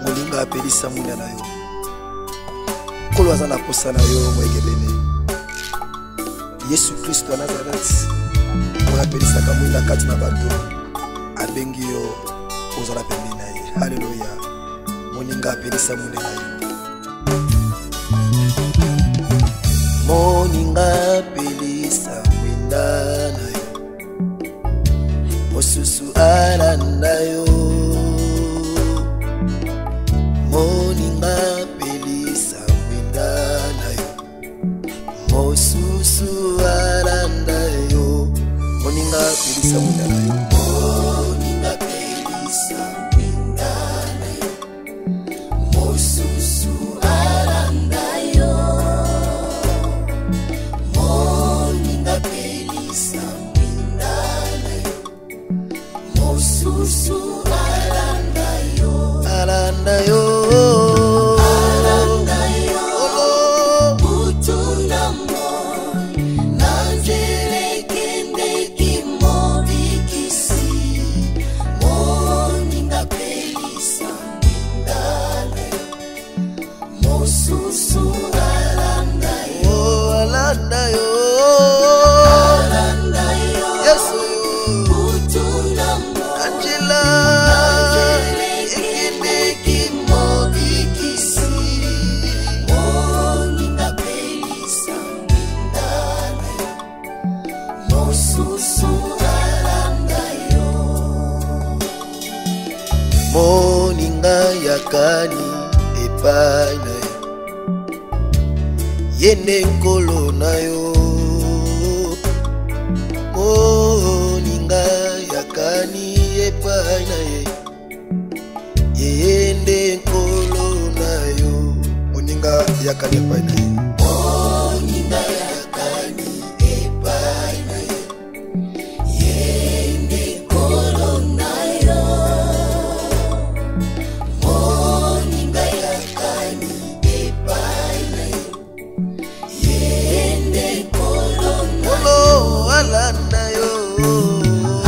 Molinga apelisa muna na yo. Kolo azana posa na yo mwegebene. Yesu Kristo wa Nazareth. Mwa apelisa kamwinda kati na bato. Abengi yo ozala pembeni na ye. Haleluya. Molinga apelisa muna na yo. Moninga apelisa mwinda na yo. Mosusu alanda yo. Moninga apelisa mwinda na yo. Mosusu alanda yo. Moninga apelisa mwinda na yo. Moninga apelisa mwinda na yo. Mosusu alanda yo. Moninga apelisa mwinda na yo. Mosusu alanda yo. Alanda yo. Moninga yakani epai na yo. Yende nkolo na yo. Moninga yakani epai na ye. Yende nkolo na yo. Moninga yakani epai na ye. Moninga yakani epai na ye. Yende nkolo na yo. Moninga yakani epai na ye. Yende nkolo na yo. Alanda yo.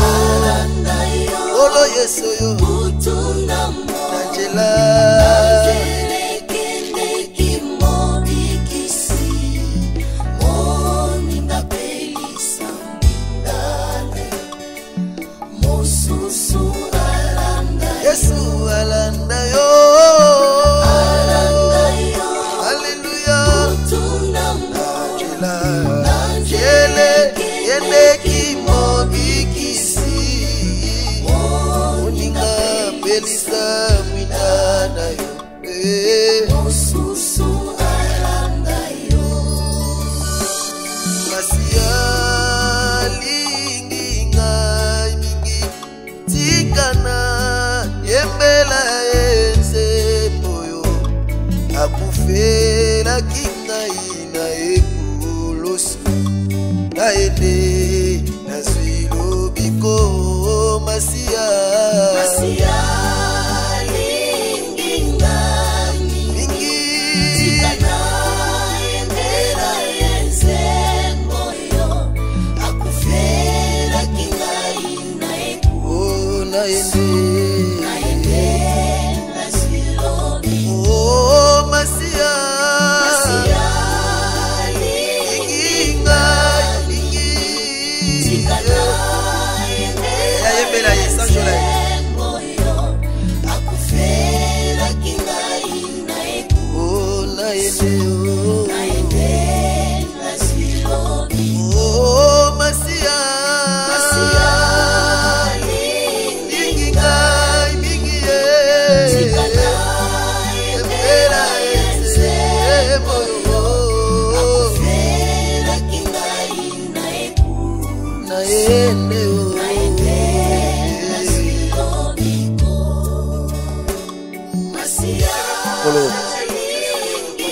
Alanda yo. Olo yeso yo. Utuna mo. Angela. Yesu alanda yo. Alanda yo. Hallelujah. Angela. Angele yende kimobikisi. Moninga pelisa mwinda na yo. Mosusu alanda yo. Masia lingi ngai mingi tikana. Yembela enze moyo. Akufela kingai na ekulosu. Naende nazwilo biko masia. Masia lingi ngami mingi tikana. Yembela enze moyo. Akufela kingai na ekulosu. Naende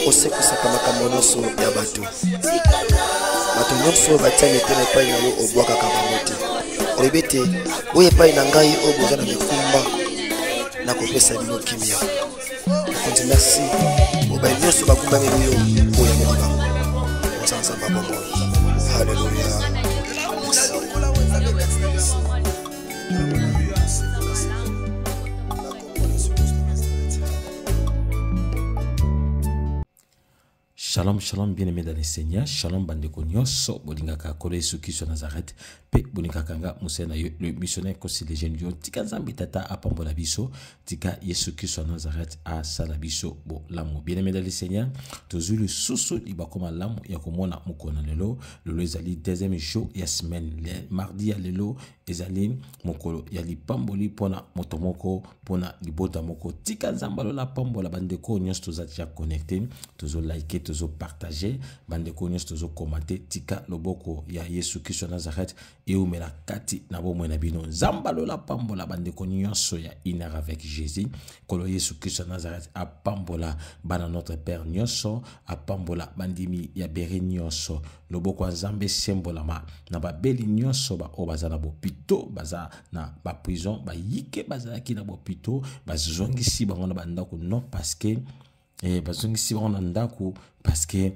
osekusaka makambo nyonso ya bato. Bato nyonso batiani te na epai na yo obwakaka bango te. Olobi ete oyo epai na ngai oyo boza na bikumba nakopesa bino kimia. Nakonzi merci obai nyonso bakumbameli yo oyo ya mokaba. Nzanzamba bongo. Shalom, shalom, bien-aimés dans le Seigneur. Shalom, bandeko nyonso, bolingaka kole Yesu Kristo Nazareth. Pe bolingaka nga musena yo le missionnaire kosi les jeunes yo. Tika nzambe tata apambola biso. Tika Yesu Kristo Nazareth a sala biso bo lamu. Bien-aimés dans le Seigneur. Tozu le susu libakoma lamu ya komona mukona lelo. Lelo ezali deuxième jour ya semaine. Le mardi ya lelo ezali mokolo ya lipamboli pona motomoko pona libota moko. Tika nzambalo la pambola bandeko nyonso tozati ya connecté. Tozo liker, tozo partager, bandeko nyonso tozo commenter, tika loboko ya Yesu Kristo Nazareth et umela kati na bomwe na bino. Zambalo la pambola bandeko nyonso ya inner avec Jésus. Kolo Yesu Kristo Nazareth a pambola bana notre Père nyonso, a pambola bandimi ya beri nyonso. Loboko nzambe sembolama na babeli nyonso ba obaza na bopito, baza na ba prison, ba yike baza ki na bopito, bazongisi bango na bandako non parce que bazongisi bango na ndako parce que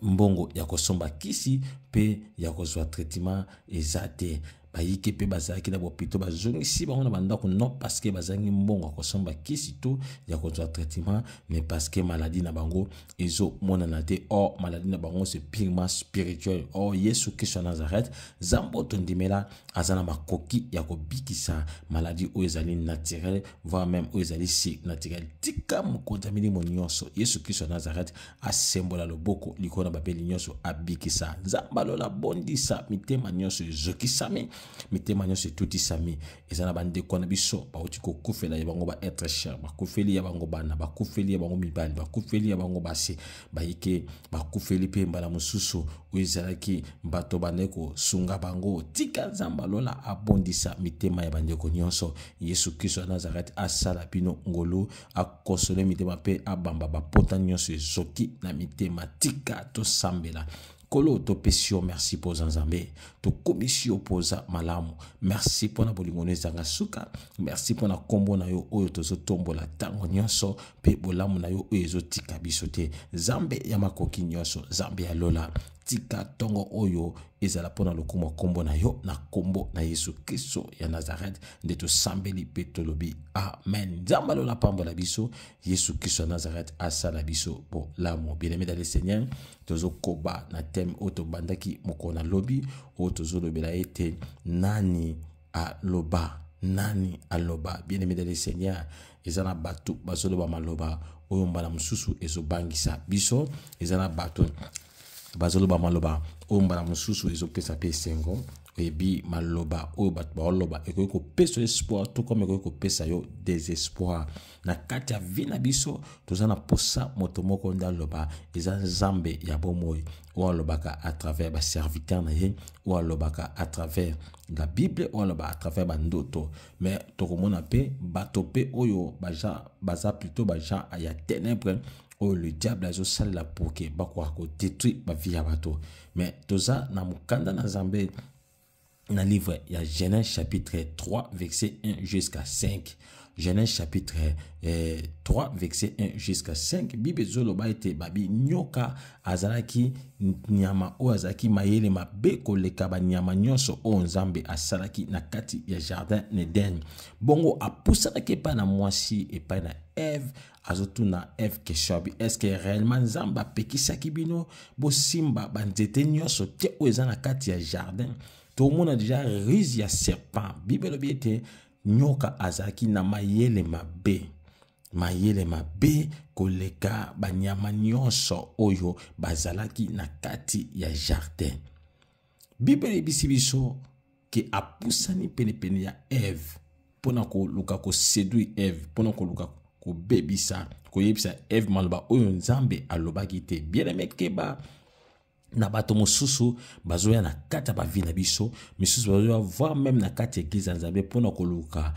mbongo ya kosomba kisi pe ya kozwa traitement ezate bayike pe bazaki na bopito bazongisi bango na bandako non parce que bazangi mbongo ya kosomba kisi to ya kozwa traitement mais parce que maladie na bango ezo monana te. Or maladie na bango c'est purement spirituel. Or Yesu Kristo Nazareth zambo tondimela azana makoki ya kobikisa maladie o ezali naturel voire même o ezali si naturel. Tika mokontamili nyonso Yesu Kristo Nazareth asembola loboko likona babeli nyonso abikisa nzambalo la bondisa mitema nyonso ezokisami mitema nyonso tutisami ezana bandeko na biso bauti kokufela ya bango ba être cher bakufeli ya bango bana bakufeli ya bango mibali bakufeli ya bango basi bayike bakufeli pe mbala mususu oezalaki bato bandeko sunga bango tika nzambalo la abondisa mitema ya bandeko nyonso Yesu Kristo Nazareth asala bino ngolu akosole mitema pe abamba bapota nyonso ezoki na mitema tika to sambela Kolo to pesio merci pour Zanzambe. To komisio poza malamu. Merci pour na bolingone zanga suka. Merci pour na kombo na yo oyo tozo tombola tango nyonso pe bolamu na yo oyo tika bisote. Zambe ya makoki nyonso, zambe ya lola. Tika tongo oyo ezala pona lokumo kombo na yo na kombo na Yesu Kristo ya Nazareth ndeto sambeli petolobi. Amen. Zambalo la pambola biso Yesu Kristo Nazareth asala biso bo lamu. Bien-aimé dans le Seigneur, tozo koba na thème oto bandaki mokona lobi oto lobela ete nani aloba bien-aimé dans le Seigneur ezana batu bazoloba maloba oyo mbala mususu ezobangisa biso ezana batu bazoloba maloba oyo mbala mususu ezopesa pe sengo ebi maloba oyo bato baoloba ekoki kopesa espoir to comme ekoki kopesa yo désespoir na kati ya vi na biso toza na posa moto moko nde aloba eza nzambe ya bomoi oyo alobaka à travers baserviteur na ye oyo alobaka à travers la Bible oyo aloba à travers bandoto mais tokomona pe bato pe oyo baza plutôt bajan ya ténèbre oyo le diable azosalela pour ke bakoka kodétruire bavi ya bato mais toza na mokanda na nzambe dans le livre, il y a Genèse chapitre 3, verset 1 jusqu'à 5. Genèse chapitre 3, verset 1 jusqu'à 5. Bible zoloba ete babi nyoka azalaki nyama o azalaki mayele mabe koleka ba nyama nyonso o nzambe asalaki na kati ya jardin Eden. Bongo apusanaki pa na mwasi et pa na Ève azotuna Ève question est-ce que réellement nzamba pekisaki bino bo simba banzete nyonso te o eza na kati ya jardin. Tout le monde a déjà rise ya serpent. Bible biete nyoka azaki na mayele mabe koleka banyama nyonso oyo bazalaki na kati ya jardin. Bible bisi biso ke apusani pene ya Ève pona ko luka ko séduire Ève pona ko luka ko bebisa ko yebisa Ève maloba oyo nzambe alobaki te. Bien-aimé keba na bato mosusu bazoya na kata ba vi na biso misusu bazoya voir même na kata église nzambe pona koluka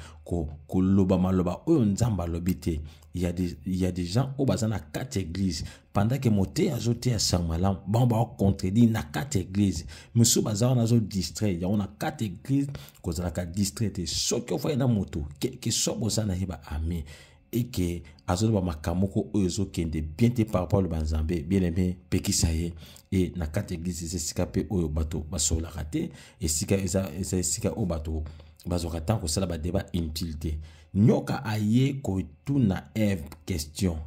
koloba maloba oyo nzamba lobite. Il y a des gens au bazana na kata église pendant que moté azote ya sangmalam bon ba contredire na kata église misusu bazana nazo distrait ya on a kata église kozala ka distrait soki ofa na moto que so bozana heba ami et que azoloba makamoko oyo kende bien te par rapport au banzambe bien-aimé pekisaye et na kata église sika pe oyo bato basola raté et sika sika o bato bazoka tant ko sala ba débat inutile. Nyoka aye ko tuna Ève question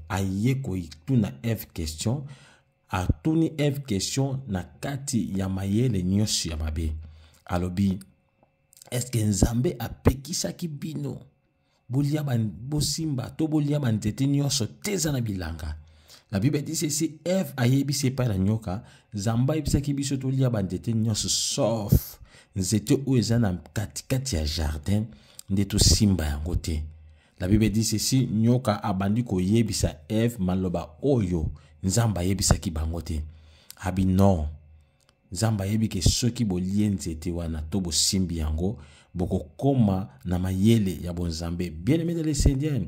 atuni Eve question na kati ya mayele nyonso ya mabe. Alobi, est-ce que Nzambe apekisaki bino bolia bosimba to bolia banzete nyonso teza na bilanga? La Bible dit ceci, Eve ayebisi epai na nyoka, Nzambe ayebisaki biso tolia banzete nyonso sauf nzete oyo eza na katikati ya jardin nde tosimba yango te. La Bible dit ceci, nyoka abandi koyebisa Eve maloba oyo Nzambe ayebisaki bango te. Abi non, Nzambe ayebike soki bolie nzete wana to bosimbi yango bokokoma na mayele ya bonzambe. Bien-aimé dans le Seigneur,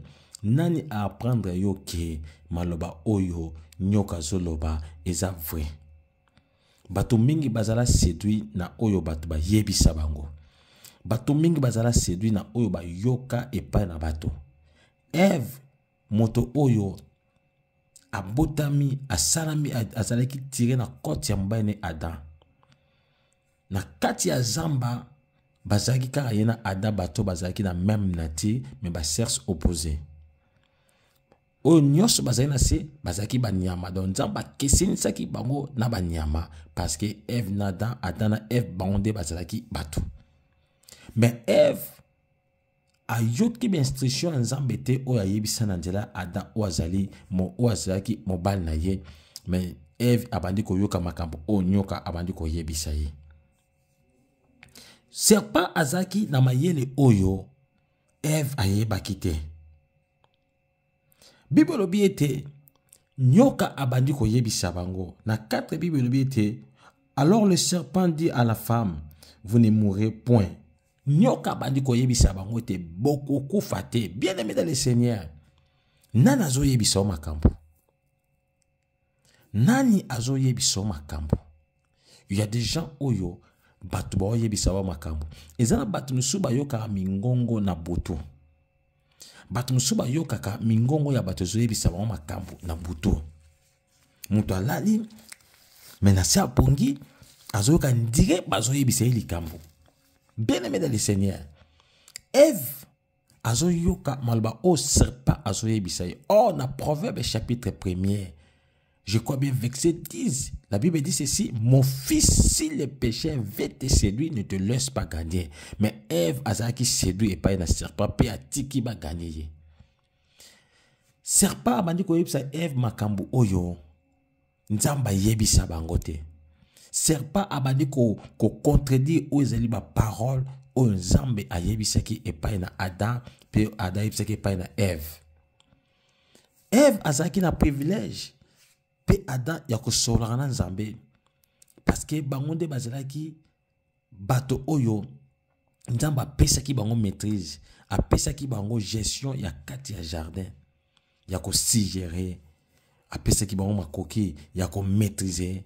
nani a apprendre yo ke maloba oyo nyoka zoloba eza vrai. Bato mingi bazala séduit na oyo bato ba yebisa bango. Bato mingi bazala séduit na oyo ba yoka epai na bato. Eve moto oyo abotami asalami azalaki tiré na koti ya mobali Adam. Na kati ya zamba bazalaki kaka ye na Adam bato bazalaki na même nature mais ba sexe opposé. Oyo nyonso bazali na se bazalaki banyama. Donc Nzambe akesenisaki bango na banyama parce que Eve na Adam na Eve bango nde bazalaki bato. Mais Eve ayoki ba instruction ya Nzambe te oyo ayebisa na nzela Adam oyo azalaki mobali na ye. Mais Eve abandi koyoka makambo oyo nyoka abandi koyebisa ye. Serpent azaki na mayele oyo Eve ayebaki te. Bible lobi ete nyoka abandi koyebisa bango. Na 4 Bible lobi ete alors le serpent dit à la femme, vous ne mourrez point. Nyoka abandi koyebisa bango ete boko kufa te. Bien-aimé dans le Seigneur, nani azoyebisa o makambo? Nani azoyebisa o makambo? Il y a des gens oyo batu ba oyebisa o makambo. Ezana batu musu ba yoka mingongo na boto. Batu musu ba yoka ka mingongo ya batu zoyebisa o makambo na boto. Mutu alali menasi apongi azoyoka ndire bazoyebisa likambo. Bien-aimé dans le Seigneur, Eve azoyoka malba au serpent azoyebisa. Oh, na Proverbe chapitre 1er, je crois bien verset 10, la Bible dit ceci, mon fils, si le péché veut te séduire, ne te laisse pas gagner. Mais Eve azaki séduit et pas na serpent pe atiki ba gagner. Serpent abandi ko yebisa Eve makambu oyo Nzamba yebisa bango te. Serpent abandi ko contredire aux ezali ba parole o Nzambe ayebisaki epai na Adam pe Adam ayebisaki epai na Eve. Eve azaki na privilège pe Adam ya kosolaka na Nzambe parce que bango nde bazalaki bato oyo Nzambe apesaki bango maîtrise, apesaki bango gestion ya kati ya jardin ya ko sigérer, apesaki bango makoki ya ko maîtriser.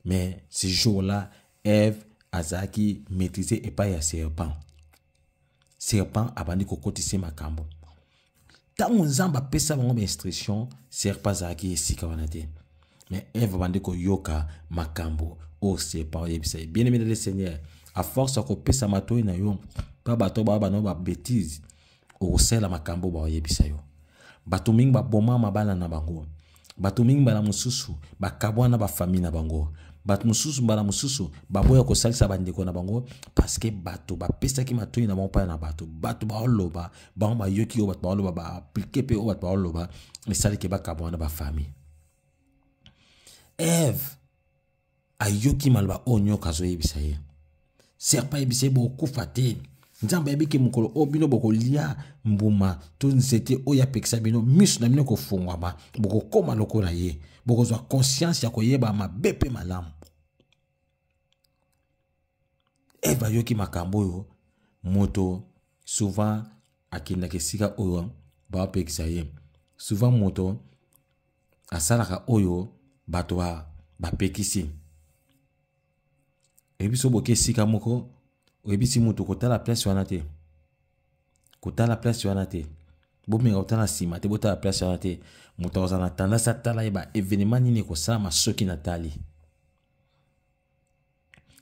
Mais ce jour-là, Eve azaki maîtrisé et pas ya serpent. Serpent abandi kokotisi makambo. Tango Nzamba pesa bango instruction, serpent azaki esika wana te. Mais Eve abandi ko yoka makambo o serpent yebisa. Bien-aimé dans le Seigneur, à force ko pesa matoi na yo, pa bato ba no ba bêtise, o sela makambo ba yebisa yo. Bato mingi ba boma mabala na bango. Bato mingi bala mususu ba kabwana ba famille na bango. Bato mususu bala mususu ba boya ko salisa bandeko na bango parce que bato ba pesa ki matoi na bango pa na bato ba oloba ba yoki o bato ba oloba ba appliquer pe o bato ba oloba mais sali ke ba kabwana ba famille. Eve ayoki malba onyo kazo yebisa ye. Serpa yebisa bo kufa te. Nzamba yebike mukolo obino boko lia mbuma to nzete oya pekisa bino misu na bino ko fungwa ba boko koma lokola ye boko zwa conscience ya koyeba mabe pe malamu. Eva yoki makambo yo moto souvent akinda kesika oyo ba pekisa ye. Souvent moto asalaka oyo bato ba pekisi. Ebiso boke sika moko oyebisi mutu kotala place wana te. Kotala place wana te. Bomenga kotala sima te botala place wana te. Mutu ozana tendance atala eba événement nini kosala masoki natali.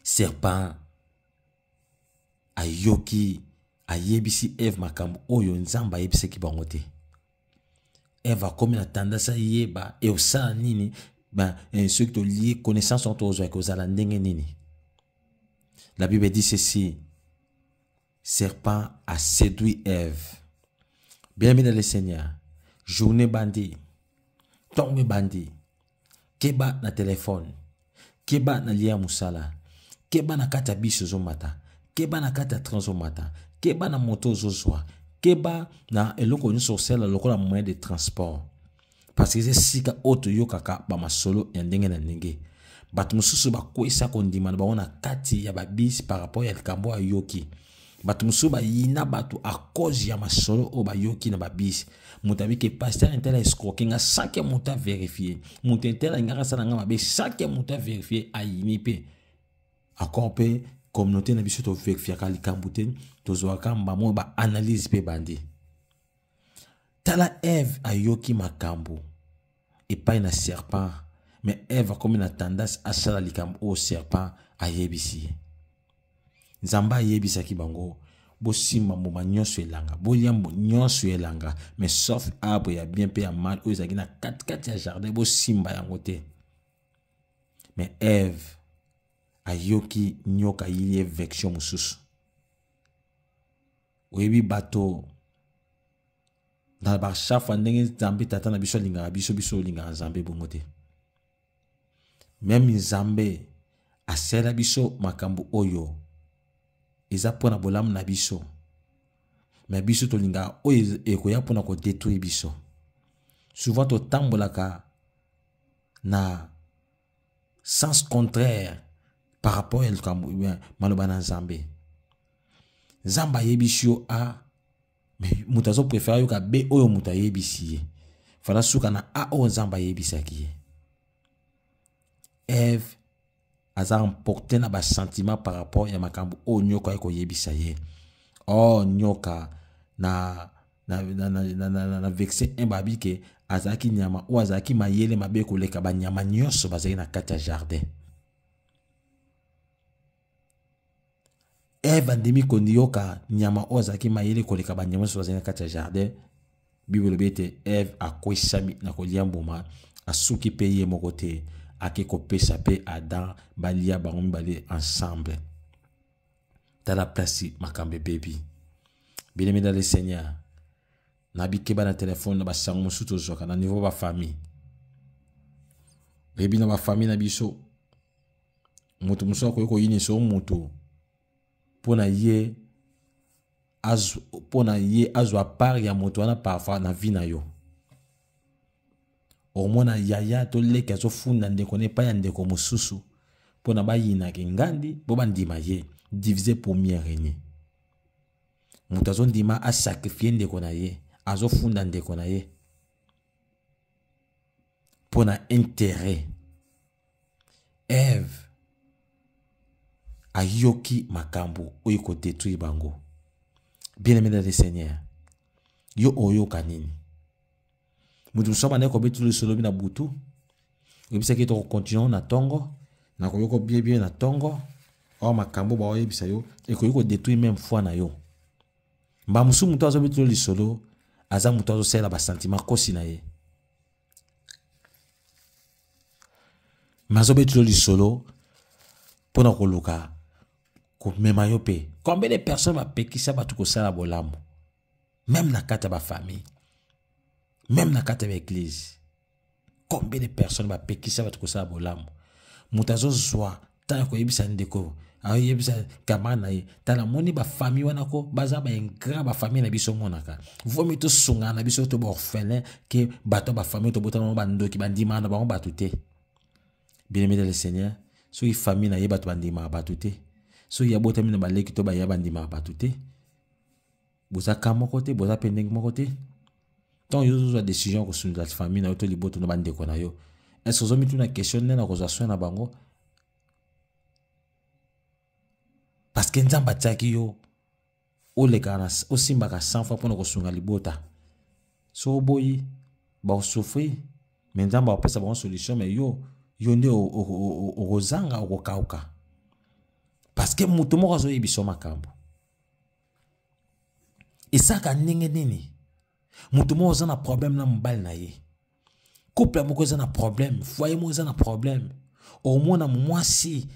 Serpent ayoki ayebisi Eve makambo oyo Nzamba ayebisaki bango te. Eve akomi na tendance yeba e osala nini ceux qui ont lié connaissance entre eux et aux alandenge nini. La Bible dit ceci. Serpent a séduit Ève. Bien aimé dans le Seigneur, journée bandit, tombe bandit, keba na téléphone, keba na lia musala, keba na kata biso zomata, keba na kata transomata, keba na moto zozwa, keba na eloko nyonso osala lokola moyen de transport. Parce que c'est sika oto yokaka ba masolo ya ndenge na ndenge. Bato mususu bakwesa kondima na baona kati ya babisi par rapport ya likambo ya yoki. Bato mususu bayina bato a cause ya masolo o bayoki na babisi. Mutabi ke pasteur intela escroquer nga sans que muta vérifier. Muta intela ngara sana nga mabe sans que muta vérifier ayini pe. Encore pe communauté na biso to vérifier ka likambo te to zoaka mbamo ba analyse pe bandi. Tala Ève ayoki makambo et pas na serpent. Mais Ève a comme une tendance à sala likambo au serpent a yebisi. Nzamba yebisa ki bango bo simba mbuma nyonso elanga bo liambo nyonso elanga mais sauf arbre ya bien pe ya mal o ezaki na kati ya jardin bo simba yango te. Mais Ève ayoki nyoka yili vection mususu. Oyebi bato na ba chafa ndenge Nzambe tata na biso linga biso linga Nzambe bongo te. Même Nzambe asela biso makambo oyo eza pona bolamu na biso. Mais biso to linga oyo ekoya pona ko détruire biso. Souvent to tambolaka na sens contraire par rapport à likambo maloba na Nzambe. Nzamba yebisio a mais mutazo préfère yoka be oyo muta yebisi. Fala suka na a o Nzamba yebisaki. Ève aza emporté na ba sentiment par rapport ya makambo o nyoka eko yebisa ye. Oh nyoka na vexé un babi ke azaki nyama o azaki mayele mabe koleka ba nyama nyonso bazali na kati ya jardin. Ève andimi kondi yoka nyama o azaki mayele koleka ba nyama nyonso bazali na kati ya jardin. Bible bete Ève akwesami na kolia mbuma asuki pe ye moko te. Ake kopesa pe Adam balia bango mibale ensemble. Dans la place makambe baby. Bien aimé dans le Seigneur. Nabi keba na téléphone na ba sango musuto zoka na niveau ba famille. Baby na ba famille na biso. Mutu muso ko yini so mutu. Pona ye azwa part ya mutu wana parfois na vie na yo. Omona yaya to leka zo funda ndeko ne pa ya ndeko mususu pona ba yina ke ngandi bo bandima ye diviser pour mieux régner. Mutazo ndima a sacrifier ndeko na ye azo funda ndeko na ye pona intérêt. Ève ayoki makambo oyo ko détruire bango. Bien-aimé dans le Seigneur, yo oyo kanini mutu soba ne ko betu le solo na butu ebisa ke to continuer na tongo na ko yoko bien na tongo o makambo ba oyebisa yo e ko yoko détruire même foi na yo mba musu mutu azo betu le solo aza mutu azo sela ba sentiment kosi na ye mazo betu le solo pona ko luka ko mema yo pe. Combien de personnes va pekisa ba tuko sala bolamu même na kata ba famille. Même na kata l'église. Combien de personnes va pekisa va tukosa bolam. Mutazo zwa ta ko yebisa ndeko. A yebisa kamana ye. Ta la moni ba famille wana ko baza ba engra ba famille na biso monaka. Vomi to sunga na biso to ba orphelin ke bato ba famille to botana ba ndoki bandima na ba batute. Bien-aimé dans le Seigneur, so y famille na ye bato bandima batute. So ya botami na ba leki to ba ya bandima batute. Boza kamoko te, boza pendeng moko te. Tant yo zo décision ko sur la famille na to liboto na bande ko na yo. Est-ce que zo mitu na question na ko zo na bango? Parce que nzamba tsaki yo o le kana o simba ka 100 fois pour ko sunga libota. So boyi ba o souffrir, mais nzamba o pesa ba solution mais yo nde o rozanga o kauka. Parce que mutu moko zo yebiso makambo. Et ça ka ndenge nini? Mutu mo zana problème na mbali na ye. couple moko eza na problème, foyer moko eza na problème. Au moins na mwasi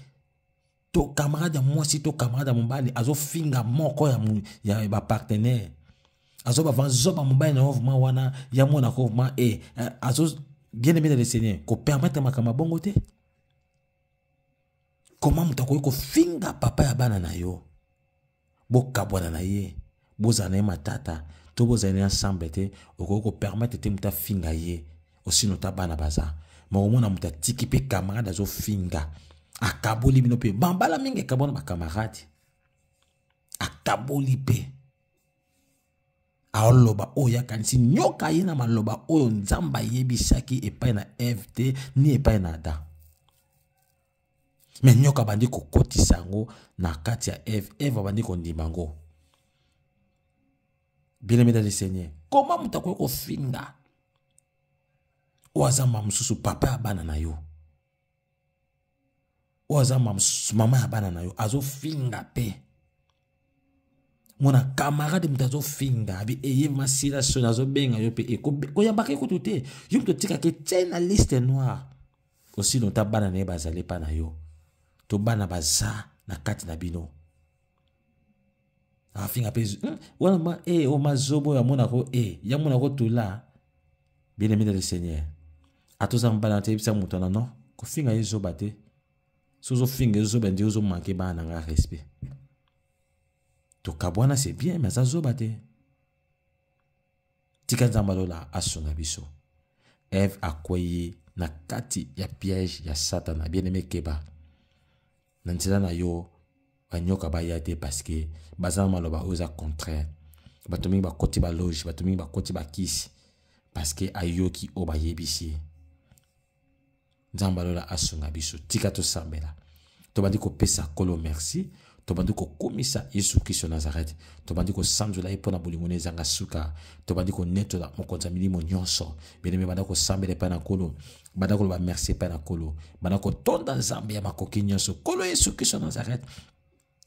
to camarade ya mwasi to camarade ya mobali azo finga moko ya ba partenaire. Azo ba vanzo ba mobali na vraiment wana ya mona ko vraiment azo bien aimé le Seigneur ko permettre makama bongo te. Comment mutako ko finga papa ya bana na yo? Bo kabwana na ye, bo zane matata, to bo zane ensemble te, ko permettre te muta finga ye, aussi nota bana baza. Ma au moins muta tiki pe camarade azo finga. Akaboli bino pe bambala mingi kabona ba camarade. Akaboli pe. Aoloba oya kanisi nyoka yina maloba oyo nzamba yebisaki epai na FT ni epai na Adam. Mais nyoka bandi ko kotisa ngo na kati ya Eve bandi ko ndimango. Bien-aimé dans le Seigneur, comment mutako ko finga? Oazama msusu papa ya bana na yo. Oazama mama ya bana na yo azo finga pe. Mona camarade mutazo finga abi eye masila so nazo benga yo pe ko yambaka ko tuté yo mto tika ke tena liste noire aussi no ta bana ne bazale pa na yo to bana baza na kati na bino a finga pe wana ma o mazobo ya mona ko ya mona ko tula bien-aimé dans le Seigneur atoza mbala te bisa mutana non ko finga yezo bate sozo finga yezo bende yezo manke bana nga respect. To kabwana c'est bien, mais ça zobate. Tika nzambalola asona biso. Eve akoye na kati ya piège ya Satana. Bien-aimé keba. Nantila na yo, banyoka ba yate parce que bazan maloba oza contraire. Batomingi ba koti ba loge, batomingi ba koti ba kisi. Parce que ayoki o ba yebisi. Nzambalola asona biso. Tika to sambela. To bandi ko pesa kolo merci. Tobandi ko komisa Yesu Kristo Nazareth. Tobandi ko sanjola epona bolingone zanga suka. Tobandi ko netola mokonza milimo nyonso. Bien-aimé banda ko sambele pa na kolo. Banda ko ba merci pa na kolo. Banda ko tonda nzambe ya makoki nyonso. Kolo Yesu Kristo Nazareth.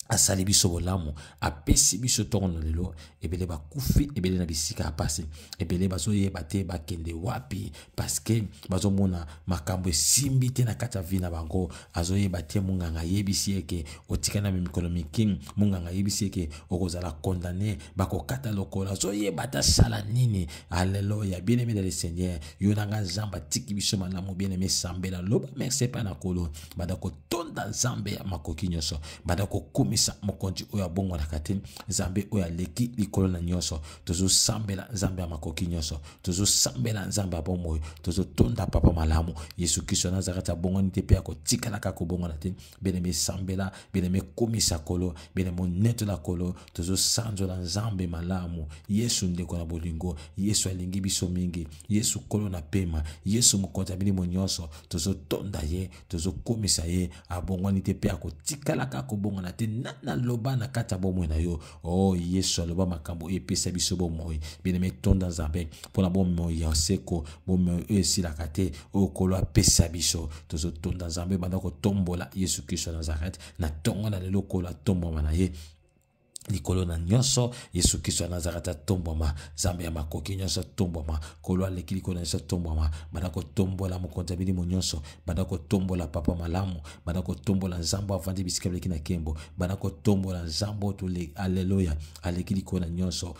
Asali biso bolamu apesi biso tokono lelo ebele ba kufi ebele na bisika apasi ebele bazo yeba te bakende wapi parce que bazo mona makambo simbi te na kata vina bango azo yeba te munganga yebisi eke otikana mikolo miking munganga yebisi eke okozala condamné bako kata lokola azo yeba ta sala nini. Alléluia. Bien-aimé dans le Seigneur yo nanga zamba tiki biso malamu bien-aimé sambela loba merci pa na kolo badako tonda nzambe ya makoki nyonso badako kumi mokonzi oya bongo na kati nzambe oya leki likolo na nyonso tozo sambela nzambe ya makoki nyonso tozo sambela nzambe ya bomoyo tozo tonda papa malamu Yesu Kristo Nazareth bongo nite pe ko tikala ka ko bongo na te bien-aimé sambela bien-aimé komisa kolo bien-aimé neto la kolo tozo sanjola nzambe malamu Yesu ndeko na bolingo Yesu alingi biso mingi Yesu kolo na pema Yesu mokonzi abili nyonso tozo tonda ye tozo komisa ye abongo nite pe ko tikala ka ko bongo na te na loba na kata bomo na yo Yesu aloba makambo epesa biso bomo bien-aimé tonda nzambe pona bomo ya seko bomo esila kate okolo apesa biso tozo tonda nzambe banda ko tombola Yesu Kristo Nazareth na tongo na lelo kola tombo na ye likolo na nyonso Yesu Kristo Nazareth tomboma zambe ya makoki nyonso tomboma kolo aleki likolo nyonso tomboma badako tombola mokonzi bili nyonso badako tombola papa malamu badako tombola nzambo avandi bisika leki na kembo badako tombola nzambo to le alléluia aleki likolo nyonso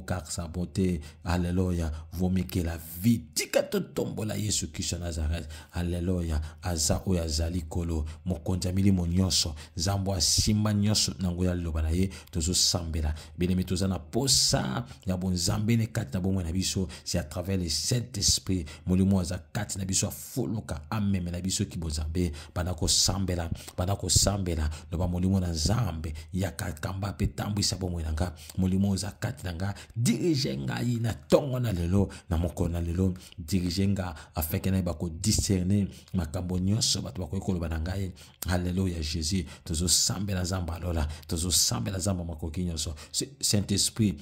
car sa bonté alléluia vomike la vie tika to tombola Yesu Kristo Nazareth alléluia aza oya azali kolo mokonzi bili nyonso nzambo asimba nyonso nango ya loba na ye tozo sambela bien-aimé tozana posa ya bonzambe ne kati na bomwe na biso c'est à travers le Saint-Esprit molimo za kati na biso afoloka ameme na biso ki bonzambe banako sambela loba molimo na nzambe ya kakamba pe tambwisa bomwe nanga molimo za kati nanga dirige ngai na tongo na lelo na moko na lelo dirige nga afin na bako discerner makambo nyonso bato bako ekoloba na ngai alléluia Jésus tozo sambela zamba lola tozo sambela zamba Saint-Esprit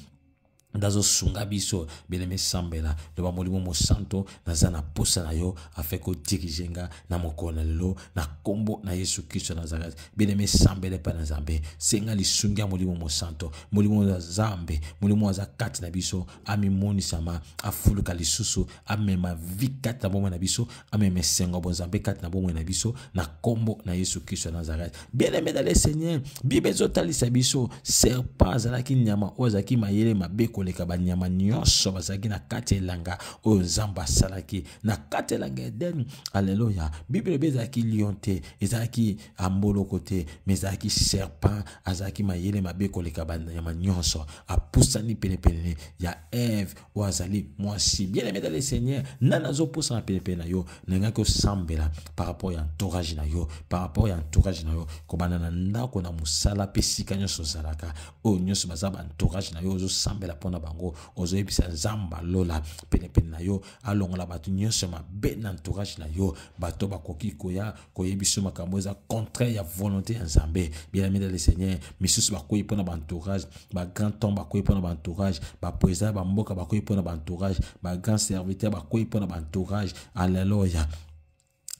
ndazo sunga biso bien-aimé sambela loba molimo mosanto naza na posa na yo afin ko dirigenga na mokona lelo na kombo na Yesu Kristo Nazareth. Bien-aimé sambele pa na Nzambe senga lisunga molimo mosanto molimo za Nzambe molimo za kati na biso amimoni sama afuluka lisusu amema vikati na bomo na biso ameme sengo bon Nzambe kati na bomo na biso na kombo na Yesu Kristo Nazareth. Bien-aimé dans le Seigneur Bible ezotalisa biso serpent azalaki nyama ozaki mayele mabeko leka banyama nyonso bazaki na kati elanga oyo Nzambe asalaki na kati elanga Eden. Alléluia. Bible bezaki lion te ezalaki amboloko te mais ezalaki serpent azalaki mayele mabeko leka banyama nyonso apusani penepene ya Eve oyo azali mwasi. Bien-aimé dans le Seigneur nana azopusa na penepene na yo nengaki osambela par rapport ya entourage na yo par rapport ya entourage na yo kobanda na ndako na musala pe sika nyonso ozalaka oyo nyonso baza ba entourage na yo ozosambela mpona bango ozoyebisa Nzambe lola penepene na yo alongola bato nyonso mabe na entourage na yo bato bakoki koya koyebiso makambo eza contraire ya volonté ya Nzambe. Bien-aimé dans le Seigneur misusu bakoyi mpona ba entourage ba grand homme bakoyi mpona ba entourage ba président ba mboka bakoyi mpona ba entourage ba grand serviteur bakoyi mpona ba entourage. Alléluia.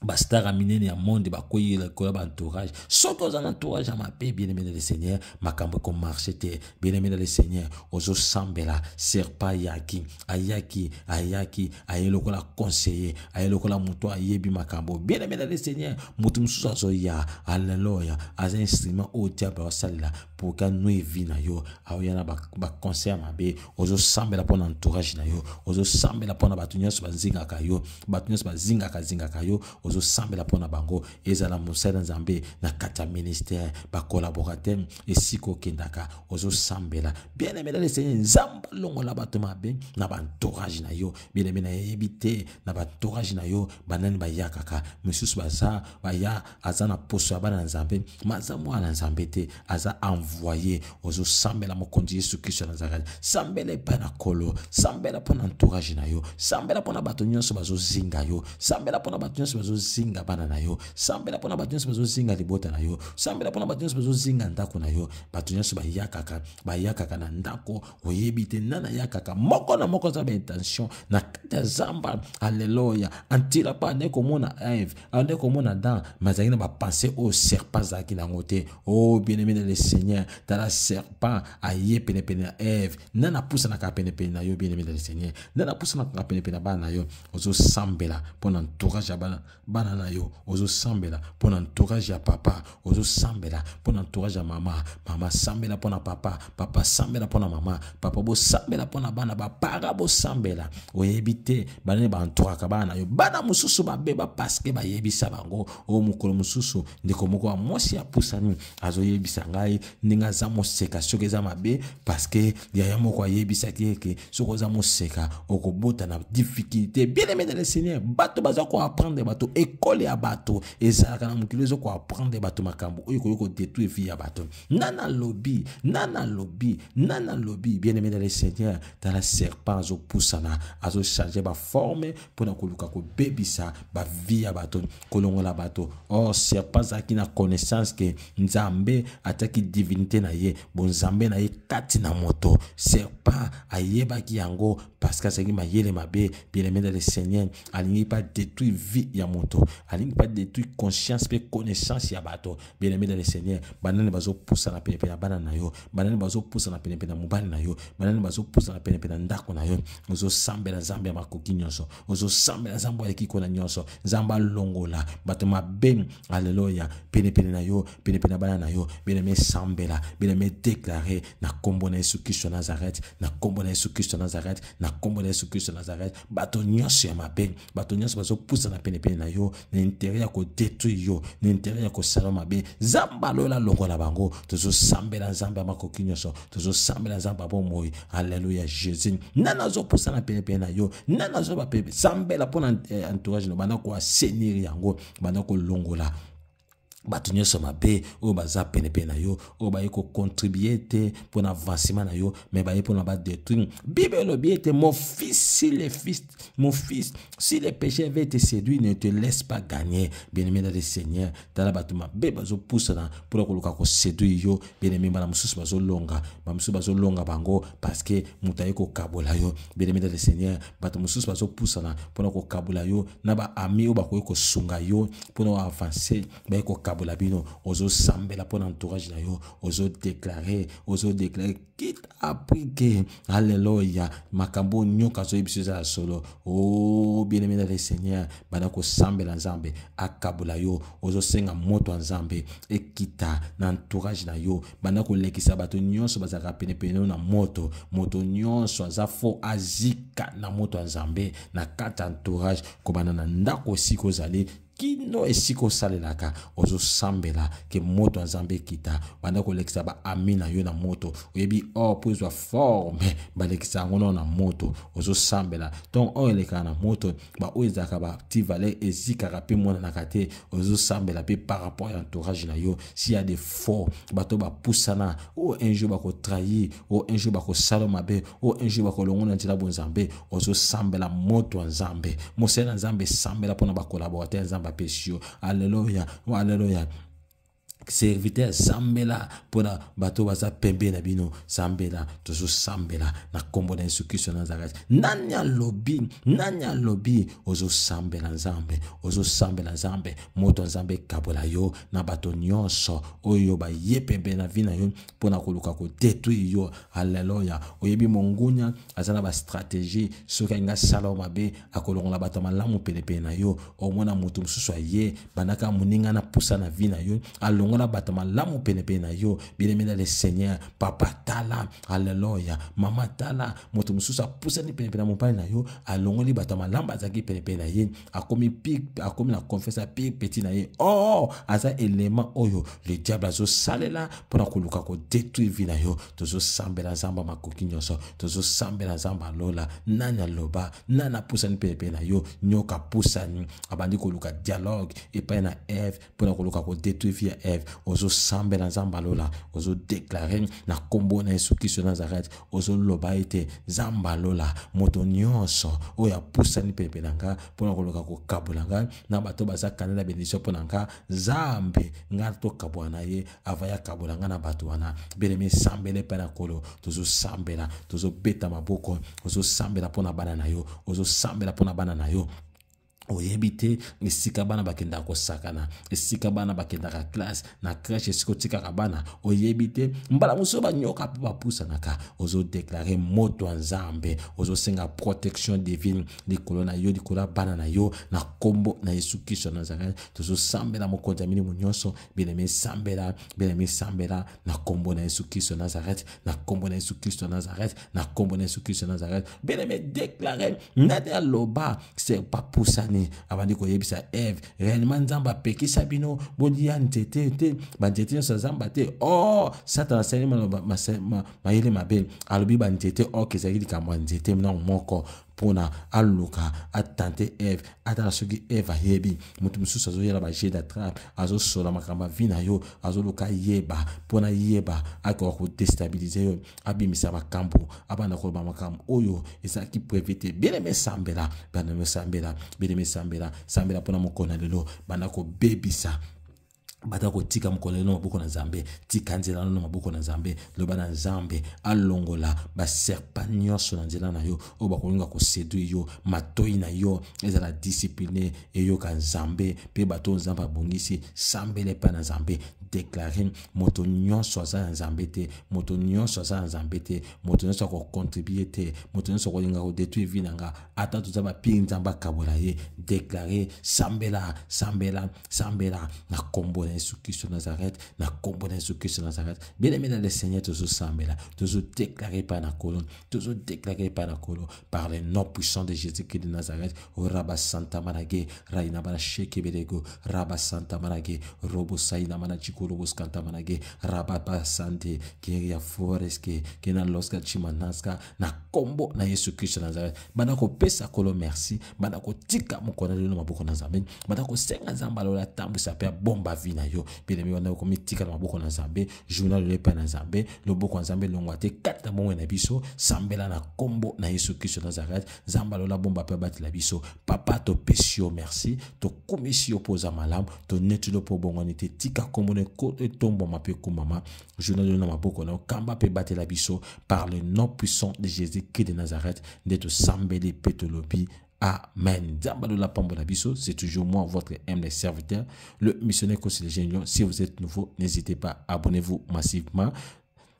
Bastara minene ya monde bakoyi le ba entourage soki oza na entourage ya mabe. Bien-aimé dans le Seigneur makambo ko marché te. Bien-aimé dans le Seigneur ozo sambela serpa ayaki ayelokola conseiller ayelokola muto ayebi makambo. Bien-aimé dans le Seigneur mutu mususu azoya alléluia aza instrument au diable wasalila pour ka nous vie na yo aoyana ba conseil mabe ozo sambela pona entourage na yo ozo sambela pona batu nyonso bazingaka yo batu nyonso bazingaka yo ozo sambela pona bango ezala mosala Nzambe na kata ministère ba collaborateur esiko kendaka ozo sambela. Bien-aimé dans le Seigneur Nzambe longola bato mabe na ba entourage na yo. Bien-aimé na yebite na ba entourage na yo banani ba yakaka misusu baza baya aza na poso bana Nzambe maza mwana Nzambe te aza envoyé ozo sambela mokonzi Yesu Kristo Nazareth. Sambela pa na kolo sambela pona entourage na yo sambela pona bato nyonso bazo zinga yo sambela pona bato nyonso bazo zinga bana na yo sambela pona bato nyonso bazo zinga libota na yo sambela pona bato nyonso bazo zinga ndako na yo bato nyonso bayakaka na ndako oyebi te nana yakaka moko na moko za ba intention na kata Zamba. Alléluia. Antira pa ne komona Eve ande komona Dan mazaki na ba penser au serpent zaki na ngote. Oh bien-aimé dans le Seigneur dans la serpent aye penepene Eve nana poussa na ka penepene na yo. Bien-aimé dans le Seigneur nana poussa na ka penepene bana yo ozo sambela pona entourage ya bana na yo ozo sambela pona entourage ya papa ozo sambela pona entourage ya mama sambela pona papa sambela pona mama papa bo sambela pona bana ba para bo sambela oyebite bana ba entouraka bana yo bana mususu ba beba parce que ba yebisa bango o mukolo mususu ndiko moko wa mosi ya pusani azo yebisa ngai ninga za moseka soki za mabe parce que ya moko yebisa ke soko za moseka okobota na difficulté. Bien-aimé dans le Seigneur bato baza ko apprendre bato école ya bato ezalaka na mokili zo ko apprendre bato makambo oyo ko détruire vie ya bato nana lobby. Bien-aimé dans le Seigneur dans la serpent azo poussana azo changer ba forme pour na koluka ko bebisa ba vie ya bato kolongola bato. Oh serpent zaki na connaissance que Nzambe ataki divinité na ye bon Nzambe na ye kati na moto serpent ayebaki yango parce que c'est mayele mabe. Bien-aimé dans le Seigneur alingi pas détruire vie ya moto alingi pas détruire conscience pe connaissance ya bato. Bien-aimé dans le Seigneur banane bazo poussa na penepe na bana na yo banane bazo poussa na penepe na mobali na yo banane bazo poussa na penepe na ndako na yo ozo sambela Nzambe ya makoki nyonso ozo sambela Nzambe ya kiko na nyonso Nzamba longola bato mabe. Alléluia. Penepe na yo penepe na bana na yo. Bien-aimé sambela bien-aimé déclarer na kombo na Yesu Kristo Nazareth na kombo na Yesu Kristo Nazareth na kombo na Yesu Kristo Nazareth bato nyonso ya mabe bato nyonso bazo poussa na penepe na yo na intérêt ya ko détruire yo na intérêt ya ko sala mabe Nzamba lola longola bango tozo sambela Nzambe ya makoki nyonso tozo sambela Nzamba bomoi. Alléluia. Jésus nana zo poussa na penepe na yo nana zo ba pepe sambela pona entourage no bana ko assainir yango bana ko longola bato nyonso mabe oyo baza penepe na yo oyo baye kocontribue te mpo na avancement na yo me baye mpo na badétruire. Bible elobi ete mon fils si le péché veut te séduire, ne te laisse pas gagner. Bien-aimé dans le Seigneur, tala bato mabe bazopusana mpo na koluka koséduire yo. Bien-aimé bana mosusu bazolonga bango parce que moto aye kokabola yo. Bien-aimé dans le Seigneur, bato mosusu bazopusana mpo na kokabola yo na baami oyo bakoki kosunga yo mpo na avancer baye kokabola bino. Ozo sambela pour l'entourage na yo, ozo déclarer quitte appris que alléluia makambo nyoka zo ibisuza solo. Oh bien-aimé dans le Seigneur, banako sambela nzambe akabola yo, ozo senga moto nzambe ekita na entourage na yo, banako lekisa bato nyonso bazaka pene na moto nyonso aza fo azika na moto nzambe na kata entourage ko banana ndako siko zali kino esiko salelaka ozo sambela ke moto nzambe kita banda ko lekisa ba amina yo na moto oyebi pozwa forme ba lekisa ngono na moto ozo sambela donc eleka na moto ba oezaka ba tivale ezika rapi mona na kate ozo sambela pe par rapport à entourage na yo. S'il y a des faux bato ba pusana un jour ba ko trahir un jour ba ko salomabe un jour ba ko longona ntila bonzambe ozo sambela moto nzambe mosela nzambe sambela pona ba collaborateur nzambe pécio. Alléluia, alléluia. Serviteur sambela pona bato baza pembe na bino sambela tozo sambela na kombo na Yesu Kristo Nazareth. Nanya lobi ozo sambela nzambe moto nzambe kabola yo na bato nyonso oyo ba ye pembe na vina yo pona koluka ko détruire yo. Alléluia. Oyebi mongunya azana ba stratégie soka nga saloma be akolongola bato malamu penepe na yo omona moto mususu ye banaka muninga na pusa na vina yo alongo na batama lamu penepe na yo. Bien-aimé dans le Seigneur, papa tala, alléluia, mama tala, moto mususa poussa ni penepe na mopane na yo, alongoli batama lamba zaki penepe na ye, akomi la confesse pi petit na ye. Oh, aza élément oyo, le diable azo salela pour na koluka ko détruire vie na yo. Tozo sambela zamba makoki nyonso, tozo sambela zamba lola, nanya loba, nana poussa ni penepe na yo, nyoka poussa ni abandi koluka dialogue et pas na Ève pour na koluka ko détruire vie Ève. Ozo sambela nzamba lola, ozo déclarer na kombo na Yesu Kristo Nazareth, ozo loba ete zamba lola moto nyonso oya pusa ni pepe nanga pona koloka ko kabulanga na bato baza kanela bénédiction pona nga zambe nga to kabwana ye avaya kabulanga na bato wana beleme sambele pena kolo tozo sambela tozo beta maboko ozo sambela pona bana na yo ozo sambela pona bana na yo. Oyebite esika bana bakenda ko sakana esika bana bakenda ka classe na crèche esiko tika kabana oyebite mbala muso ba nyoka pa pusa naka ozo déclarer moto nzambe ozo senga protection divine likolo na yo likola bana na yo na kombo na Yesu Kristo Nazareth tozo sambela mokonza mini munyonso bien-aimé sambela na kombo na Yesu Kristo Nazareth na kombo na Yesu Kristo Nazareth na kombo na Yesu Kristo Nazareth bien-aimé déclarer nada loba c'est pas pusa abandi ko yebisa Ève réellement nzamba pekisa bino bodia ntete te bandete so zamba te Satan selema mayele mabe alobi bandete kezaki kamwa nzete na moko pona aluka atante Ève atala soki Ève ayebi mutu mususu azo yela ba jet d'attrape azo sola makamba vina yo azo luka yeba pona yeba ako déstabiliser yo abimisa makambo abana ko ba makambo oyo ezaki prévité bien-aimé sambela sambela pona mokona lelo bana ko bebisa bata ko tika mkolelo maboko na Nzambe tika nzela no maboko na Nzambe loba na Nzambe alongola ba serpent nyonso na nzela na yo o bakolinga ko séduire yo matoi na yo ezala discipliné eyo ka Nzambe pe bato Nzambe abongisi sambele pa na Nzambe déclarer moto nyonso aza na Nzambe te moto nyonso aza na Nzambe te moto nyonso ko contribuer te moto nyonso ko linga ko détruire vie nanga ata to zaba pi Nzamba kabola ye déclarer sambela na kombo Yesu Kristo Nazareth na kombo na Yesu Kristo Nazareth. Bien-aimé dans le Seigneur, toujours sambela, toujours déclaré par la colonne, toujours déclaré par la colonne, par le nom puissant de Jésus-Christ de Nazareth. O Rabba Santa Manage, Raina Mana Sheke Belego, Rabba Santa Manage, Robo Saina Mana Chico Robo Scanta Manage, Rabba Sante, Keria Foreske, Kenan Loska Chimanaska, na kombo na Yesu Kristo Nazareth. Banako pesa kolo merci, banako tika mukona lelo maboko na Nzambe, banako senga Nzamba lola tambu sa pe bomba vina na yo bien-aimé wana komitika na maboko na Nzambe journal le pa na Nzambe loboko Nzambe longwate kata bongo na biso sambela na kombo na Yesu Christ Nazareth Nzamba lola bomba pe batela biso papa to pesio merci to komisio poza malam to netulo po bongo nite tika kombo ne ko tombo mape kumama journal na maboko na kamba pe batela biso par le nom puissant de Jésus-Christ de Nazareth de to sambele petolobi. Amen. C'est toujours moi, votre humble serviteur, le missionnaire Conseil Génial. Si vous êtes nouveau, n'hésitez pas, abonnez-vous massivement.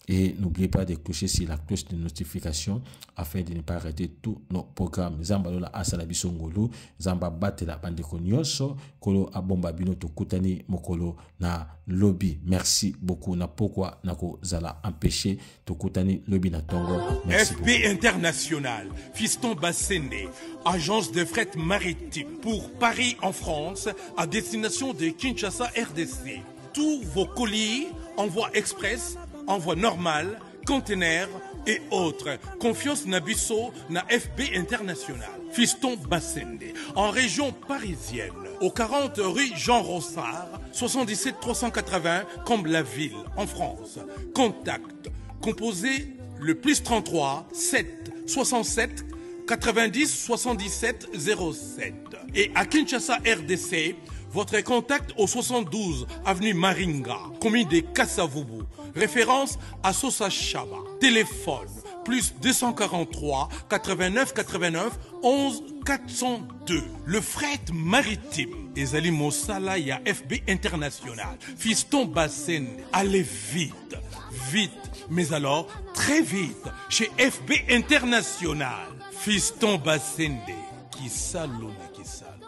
Et n'oubliez pas de clocher sur la cloche de notification afin de ne pas rater tous nos programmes. Zamba lola asala biso ngolu, zamba batela bandeko nyonso, kolo abomba bino to kutani mokolo na lobby. Merci beaucoup na pourquoi nako zala empêcher to kutani lobby na tongo. Merci FB beaucoup. International, Fiston Bassende, agence de fret maritime pour Paris en France à destination de Kinshasa RDC. Tous vos colis, envoi express, envoi normal, conteneur et autres. Confiance Nabiso na FB International. Fiston Bassende. En région parisienne, au 40 rue Jean Rossard, 77 380 Comble-la-Ville, en France. Contact. Composez le +33 7 67 90 77 07. Et à Kinshasa RDC, votre contact au 72 avenue Maringa, commune de Kassavubu. Référence à Sosa Chaba. Téléphone +243 89 89 11 402. Le fret maritime. Ezali Mosala ya FB International. Fiston Bassende. Allez vite, vite, mais alors très vite chez FB International. Fiston Bassende. Qui salona, qui salona.